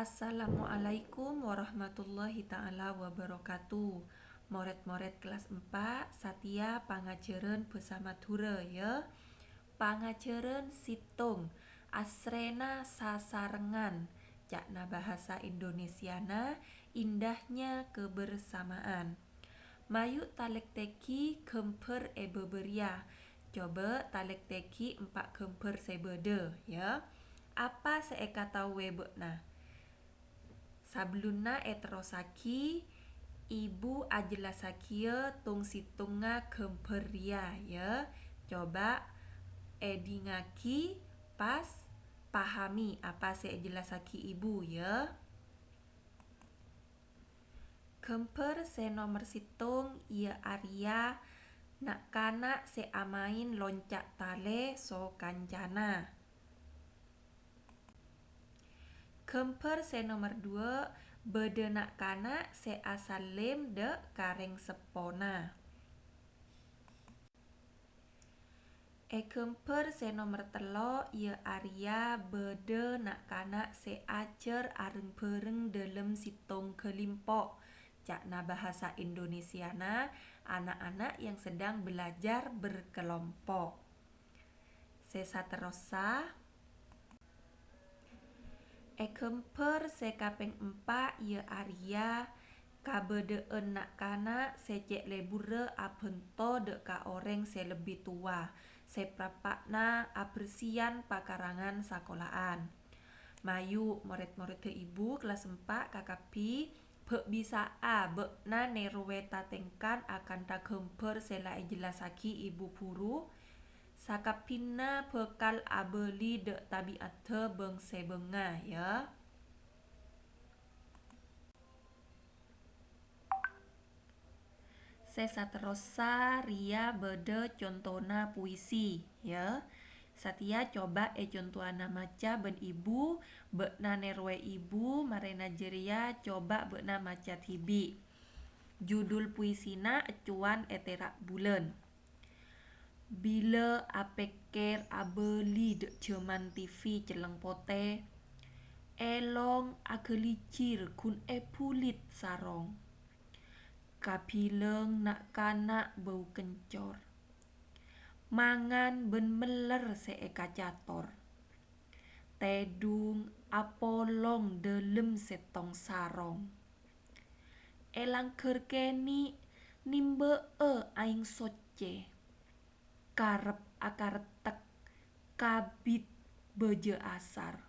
Assalamualaikum warahmatullahi ta'ala wabarakatuh. Moret-moret kelas 4, Satya pangajaran bersama Dura ya. Pangajaran situng Asrena sasarengan. Cakna bahasa Indonesiana indahnya kebersamaan. Mayuk talek teki gemper beberia. Coba talek teki 4 gemper sebede ya. Apa seeka tahu webekna? Sabluna eterosaki ibu ajelasakia tung situnga gemperia ya. Coba edingaki pas pahami apa sejelasaki ibu ya. Gemper se nomor situng ia Arya nak kanak se amain loncak tale so kancana. Gemper se nomor 2 bedenak kanak se asalem de kareng sepona. Gemper se nomor 3 ia Arya bedenak kanak se acer areng bereng dalam situng kelimpok. Cakna bahasa Indonesiana anak-anak yang sedang belajar berkelompok. Sesaterosa gemper se kaping 4 ia Arya kabedeen nak kanak se cek lebure abento de ka orang se lebih tua. Se prapakna abersian pakarangan sekolahan. Mayu murid-murid ke ibu kelas 4 kakapi bek bisa bekna nerweta tengkan akan tak gemper selai jelasaki ibu guru. Sakapina bekal abeli de tabiate beng sebenga ya. Sesaterosa Ria bede contona puisi ya. Satya coba contohana maca ben ibu bekna nerwe ibu marena jeria coba bekna maca tibi. Judul puisina acuan eterak bulan. Bila apeker abeli de jaman TV celeng pote elong agelicir kun pulit sarong. Kabileng nak kanak bau kencor. Mangan ben meler seeka cator. Tedung apolong delem setong sarong. Elang kerkeni nimbe aing soce. Karep akar tek kabit beje asar.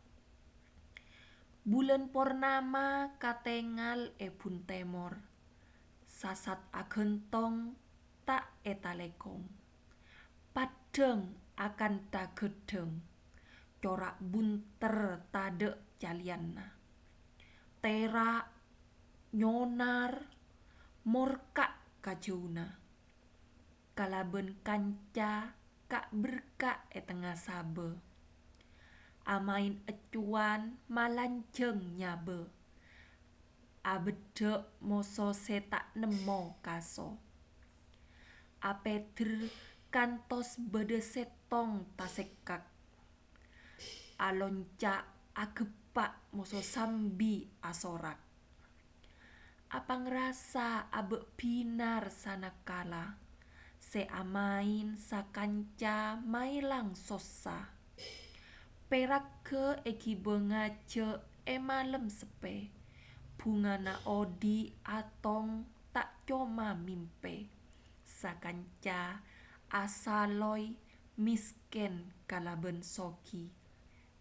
Bulan purnama katengal pun temor. Sasat agentong tak etalekong. Padeng akan dagedeng. Corak bunter tade calianna. Terak nyonar morkak kajuna. Kalaben kanca kak berkak tengah sabe. Amain ecuan malanjeng nyabe. Abedek moso setak nemo kaso. Apeder kantos bede setong tasekak. Alonca agepak moso sambi asorak. Apa ngerasa abe binar sanakala. Se amain sakanca mailang sosa. Perak ke eki bengace malem sepe. Bunga na odi atong tak coma mimpe. Sakanca asaloi misken kalaben soki.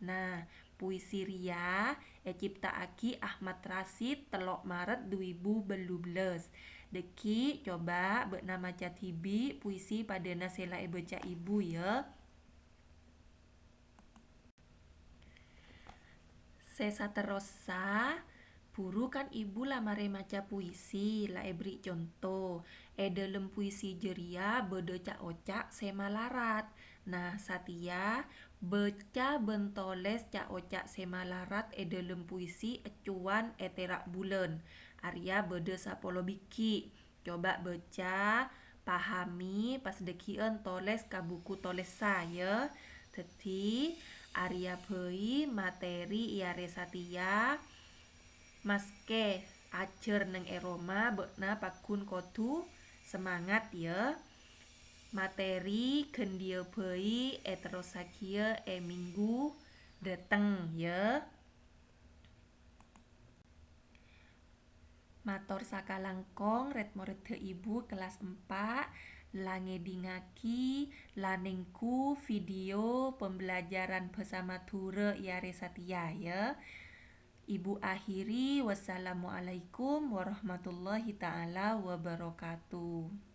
Nah, puisi Ria ciptaaki Ahmad Rasid telok Maret 2012. Deki coba bekna maca tibi puisi pada nasela baca ibu ya. Sesaterosa buru kan ibu lamare maca puisi la beri contoh. Dalam puisi jeria bede cak-ocak semalarat. Nah, Satya baca bentoles cak-ocak semalarat dalam puisi acuan terak bulan. Arya bede sapolo biki. Coba baca, pahami pas dekien toles ka buku toles saya. Teti Arya bei materi iare Satya Maske ajer neng Eroma bekna pakun kotu semangat ya. Materi kendia pei eterosakia minggu dateng ya. Matur sakalangkong murid ibu kelas 4 langedingaki lanengku video pembelajaran bahasa Madura Yare Satya ya. Ibu akhiri wassalamualaikum warahmatullahi taala wabarakatuh.